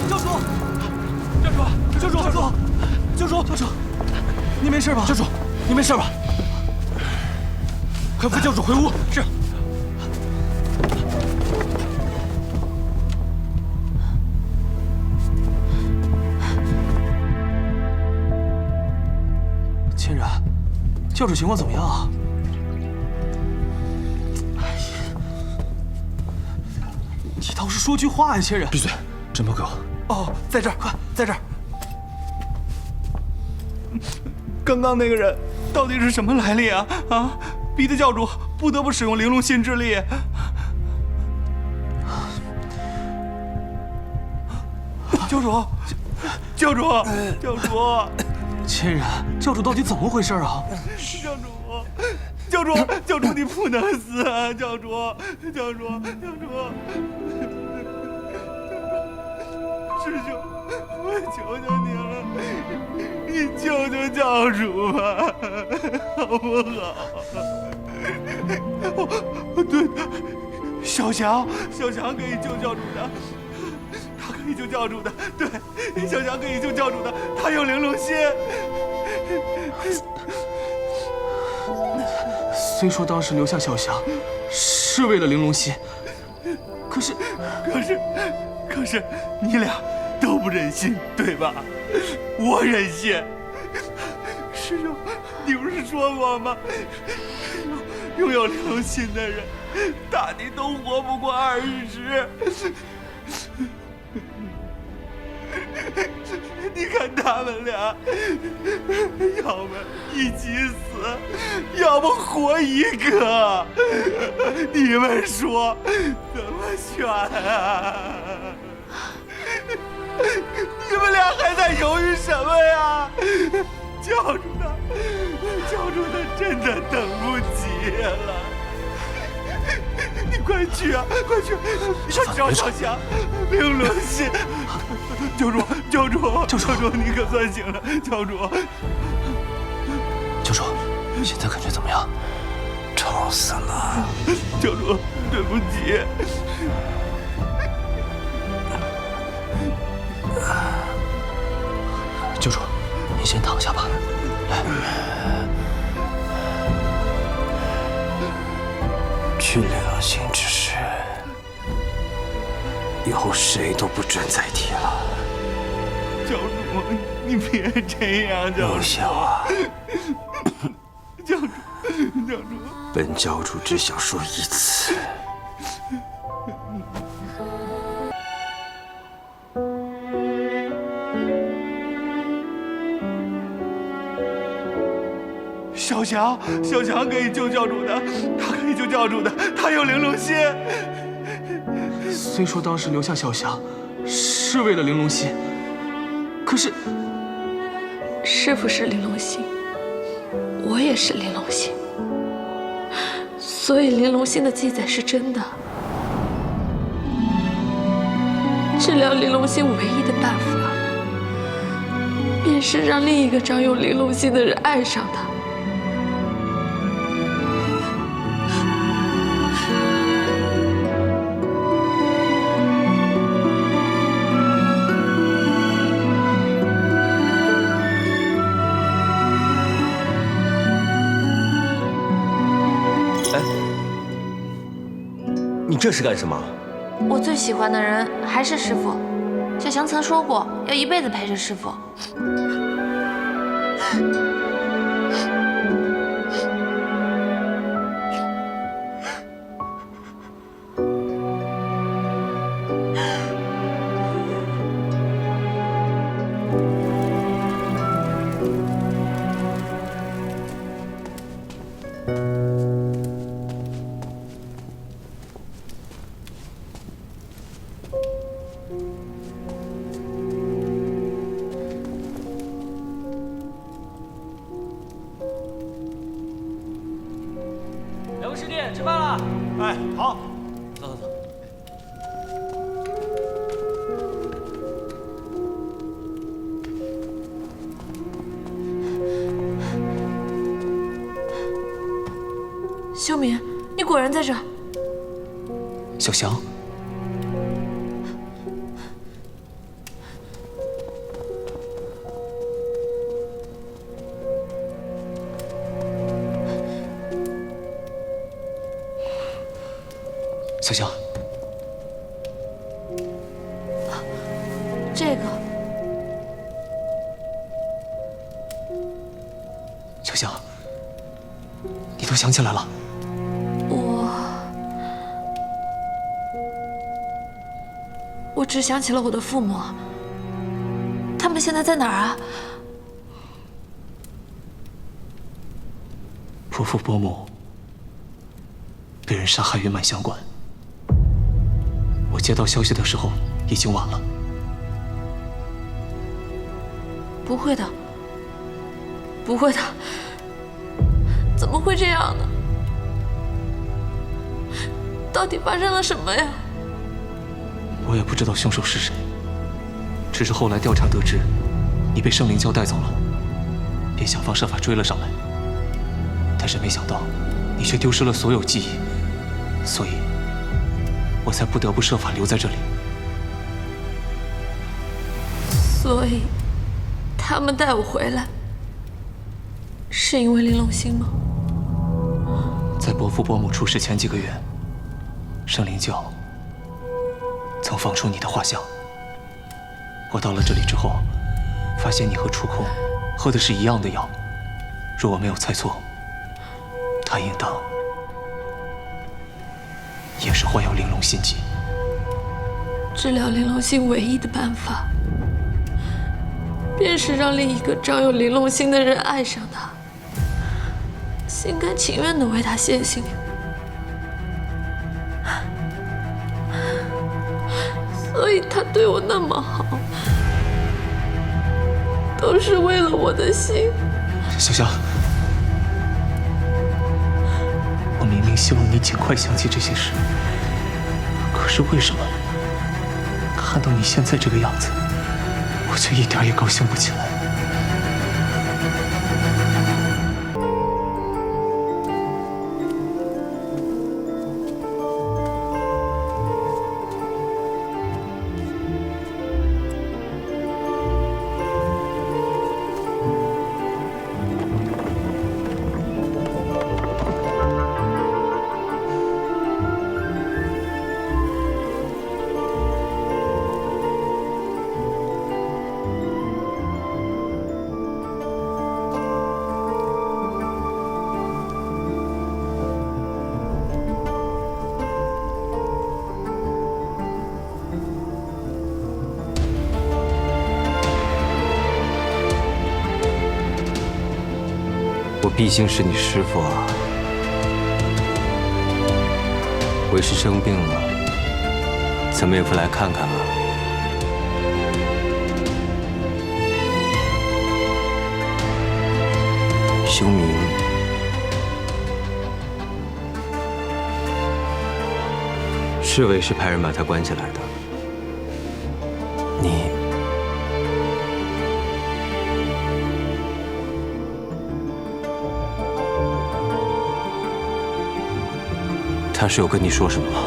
教主，您没事吧？教主，您没事吧？快扶教主回屋。是。千然，教主情况怎么样啊？哎呀，你倒是说句话呀，千然！闭嘴，针包给我。哦，在这儿，快，在这儿。刚刚那个人到底是什么来历啊？啊，逼得教主不得不使用玲珑心之力。教主，教主，教主，千然，教主到底怎么回事啊？教主，你不能死啊！教主，师兄，我求求你了，你救救教主吧，好不好？哦，对，小翔可以救教主的，他可以救教主的，对，小翔可以救教主的，他有玲珑心。虽说当时留下小翔是为了玲珑心，可是你俩都不忍心，对吧？我忍心。师兄，你不是说过吗？拥有玲珑心的人，大抵都活不过20。你看他们俩，要么一起死，要么活一个。你们说怎么选啊？你们俩还在犹豫什么呀？教主他真的等不及了。你快去啊，快去找小翔，玲珑心。教主，你可算醒了，教主，现在感觉怎么样？吵死了，教主，对不起。教主，您先躺下吧。来，去玲珑心之事，以后谁都不准再提了。教主，你别这样，教主。陆小啊，教主，本教主只想说一次。小翔可以救教主的，他可以救教主的，他有玲珑心。虽说当时留下小翔是为了玲珑心，可是师父是玲珑心，我也是玲珑心，所以玲珑心的记载是真的。治疗玲珑心唯一的办法，便是让另一个掌有玲珑心的人爱上他。你这是干什么？我最喜欢的人还是师父。小翔曾说过，要一辈子陪着师父。两位师弟，吃饭了。哎，好，走。修明，你果然在这儿。小翔，小香，这个小香，你都想起来了？我只想起了我的父母，他们现在在哪儿啊？伯父伯母被人杀害于满香馆。我接到消息的时候已经晚了。不会的，不会的，怎么会这样呢？到底发生了什么呀？我也不知道凶手是谁，只是后来调查得知，你被圣灵教带走了，便想方设法追了上来。但是没想到，你却丢失了所有记忆，所以，我才不得不设法留在这里。所以，他们带我回来，是因为玲珑心吗？在伯父伯母出事前几个月，圣灵教曾放出你的画像。我到了这里之后，发现你和触控喝的是一样的药，若我没有猜错，他应当也是患有玲珑心疾。治疗玲珑心唯一的办法，便是让另一个长有玲珑心的人爱上他，心甘情愿地为他献心。所以他对我那么好，都是为了我的心。小香，我明明希望你尽快想起这些事，可是为什么看到你现在这个样子，我却一点也高兴不起来？我毕竟是你师父啊，为师生病了，怎么也不来看看啊？修明，是为师派人把他关起来的。你。他是有跟你说什么吗？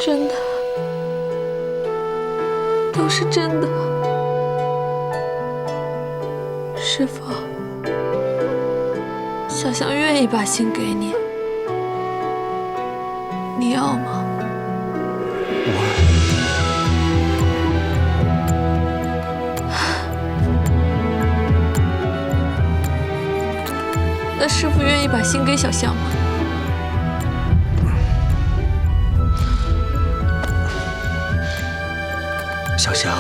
真的，都是真的。师父，小香愿意把心给你，你要吗？那师父愿意把心给小香吗？小香，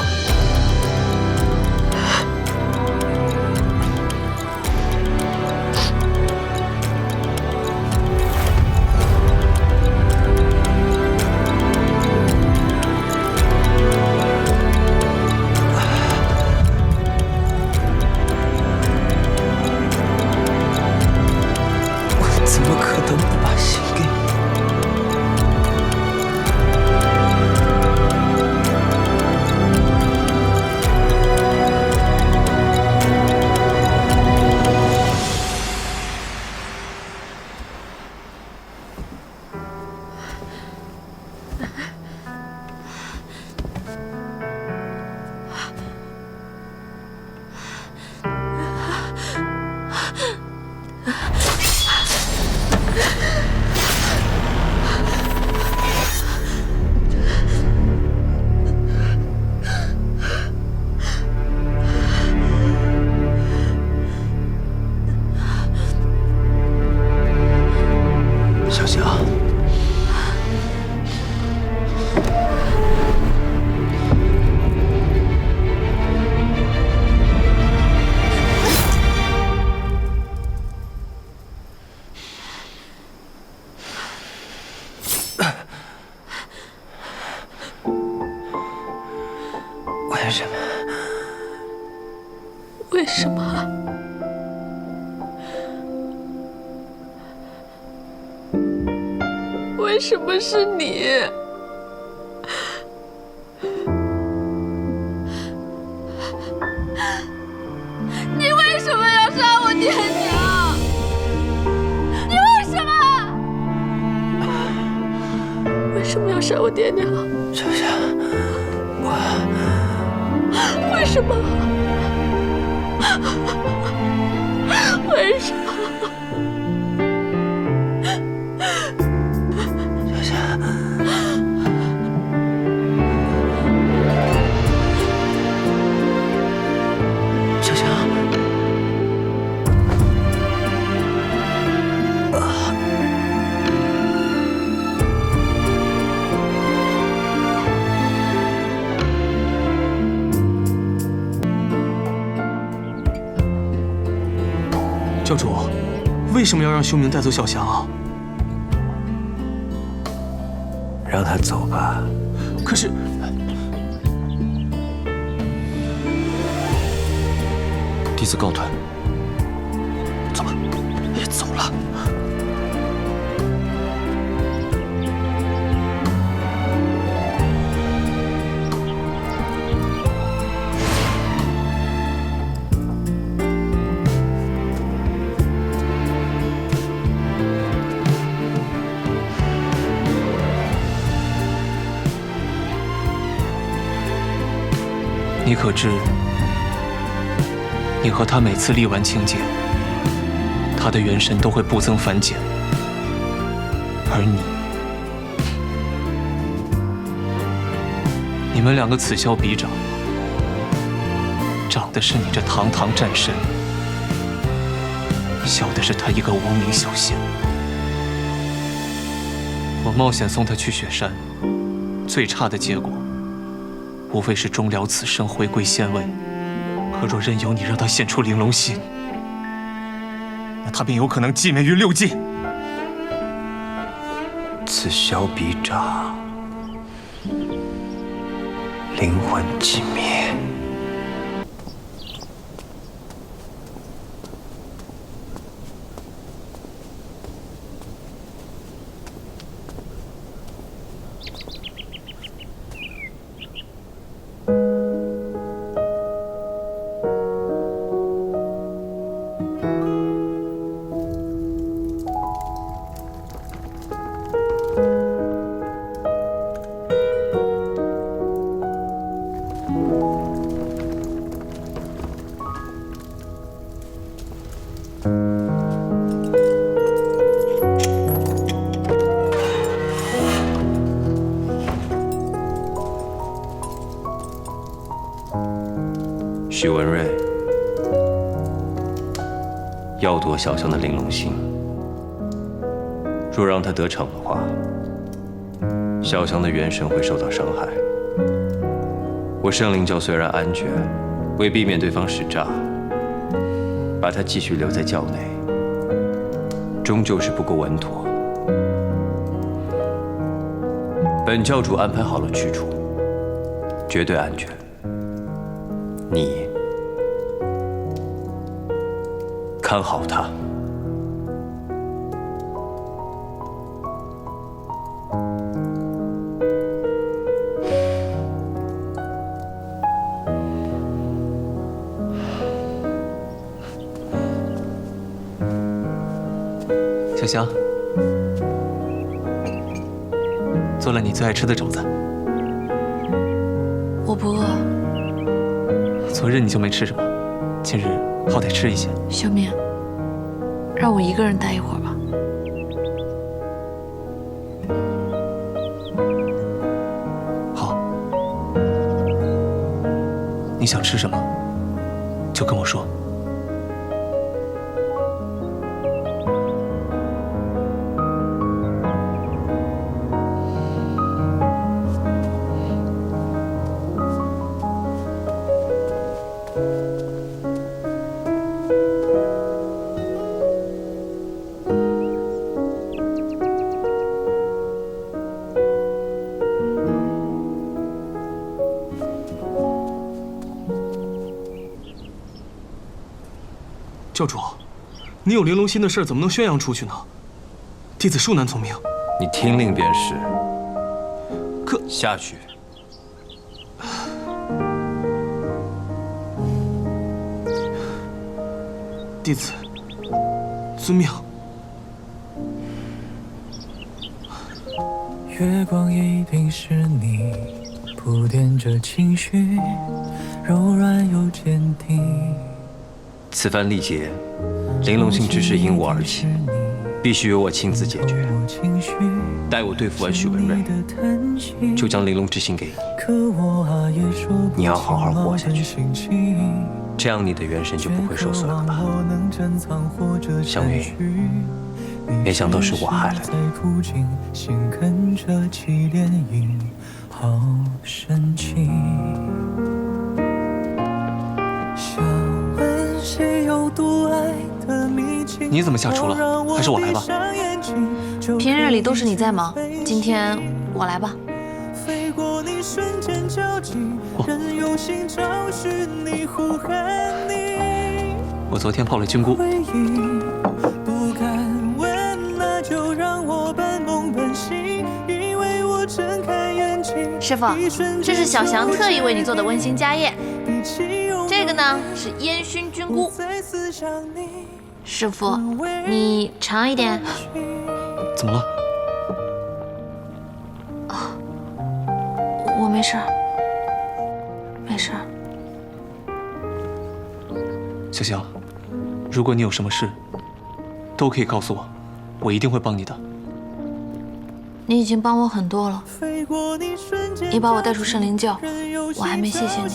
小霞，为什么？为什么？为什么是你？你为什么要杀我爹娘？你为什么？为什么要杀我爹娘？小霞，为什么？为什么？小霞，小霞，教主，为什么要让修明带走小霞啊？让他走吧。可是，弟子告退。走吧，别走了。你可知，你和他每次历完清劫，他的元神都会不增反减，而你们两个此消彼长，长的是你这堂堂战神，小的是他一个无名小仙。我冒险送他去雪山，最差的结果，无非是终了此生，回归仙位。可若任由你让他现出玲珑心，那他便有可能寂灭于六界。此消彼长，灵魂寂灭。许文瑞要夺小香的玲珑心，若让他得逞的话，小香的元神会受到伤害。我圣灵教虽然安决，为避免对方使诈，把他继续留在教内，终究是不够稳妥。本教主安排好了去处，绝对安全。你看好他。小香，做了你最爱吃的肘子。我不饿。昨日你就没吃什么，今日好歹吃一些。小敏，让我一个人待一会儿吧。好，你想吃什么，就跟我说。教主，你有玲珑心的事怎么能宣扬出去呢？弟子恕难从命。你听令便是。可下去。弟子遵命。月光一定是你铺垫着情绪，柔软又坚定。此番历劫，玲珑心之事因我而起，必须由我亲自解决。待我对付完许文瑞，就将玲珑之心给你。你要好好活下去，这样你的元神就不会受损了吧？湘云，没想到是我害了你。你怎么下厨了？还是我来吧。平日里都是你在忙，今天我来吧。我昨天泡了菌菇。师傅，这是小翔特意为你做的温馨家宴。这个呢是烟熏菌菇。师傅，你尝一点。怎么了？我没事儿，没事儿。小翔，如果你有什么事，都可以告诉我，我一定会帮你的。你已经帮我很多了，你把我带出圣灵教，我还没谢谢你。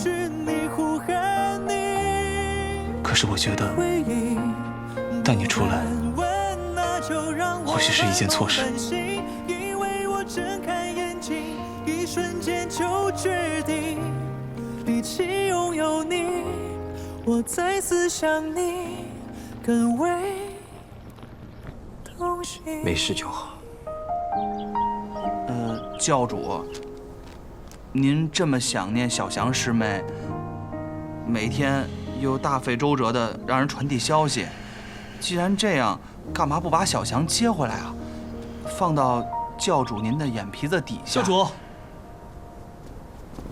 可是我觉得带你出来，或许是一件错事。没事就好。教主，您这么想念小翔师妹，每天又大费周折的让人传递消息，既然这样，干嘛不把小翔接回来啊？放到教主您的眼皮子底下。教主，